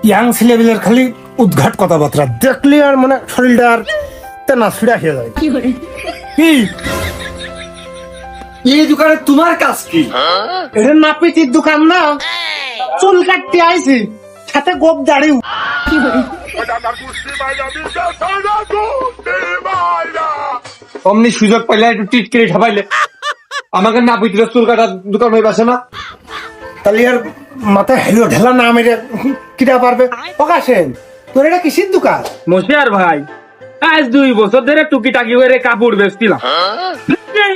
Young ছেলেবেলের খালি উদ্ঘাট কথাবার্তা দেখলি আর মানে শরীরটা আর তেনা ছিড়া খেয়ে যায়। কি এই দোকানে তোমার কাজ কি? এটা নাপিতির দোকান না, চুল কাটতে আইছি, সাথে গোপ দাড়িও। অমনি সুযোগ পাইলে একটু টিটকিরি ঠাপাইলে আমাকে না পিটিলে চুল কাটার দোকান হয়ে বসে না। তাহলে আর মাথায় হেলো ঢেলা না মেরে কিটা পারবে? প্রকাশেন তোর এটা কিসির দোকান? মশিয়ার ভাই, আজ 2 বছর ধরে টুকিটাকি করে কাপড় বেচছিলাম।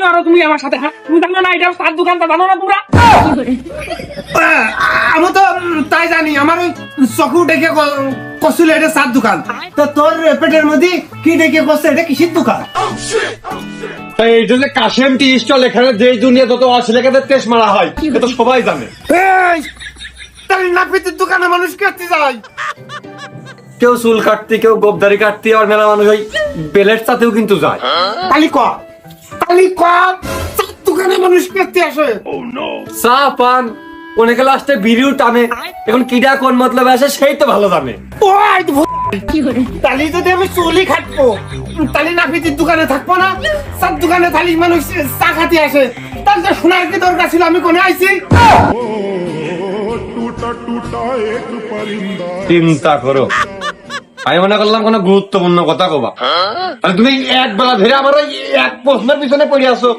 আর তুমি আমার সাথে তুমি জানো না এটা সার দোকানটা জানো না তোমরা? আমি তো তাই জানি, আমার ওই চকু ডেকে কছিল এটা সার দোকান। তো তোর পেটের মধ্যে কি ডেকে কষছে এটা কিসির দোকান? এই যে কাশেম টি স্টল, এখানে যে দুনিয়া যত অশ্লীলতাদের টেস্ট মারা হয় এটা সবাই জানে। এই তাহলে নাপিতের দোকানে মানুষ কাটতে যায়? কেউ চুল কাটতে, কেউ গোপদারি কাটতে, আর মেলা মানুষ ওই বেলেট চাতেও কিন্তু যায়। তালি ক চার দোকানে মানুষ কাটতে আসে? চা পান অনেকে লাস্টে বিড়িও টানে। এখন কিডা কোন মতলবে আসে সেই তো ভালো জানে। তালি যদি আমি চুলি খাটবো তালি নাপিতির দোকানে থাকবো না? চার দোকানে তালি মানুষ চা খাতে আসে, তার যে শোনার কি দরকার ছিল? আমি কোনে আইছি? চিন্তা করো, আমি মনে করলাম কোনো গুরুত্বপূর্ণ কথা কবা, আর তুমি এক বেলা ধরে আমার ওই এক প্রশ্নের পিছনে পড়ে আসো।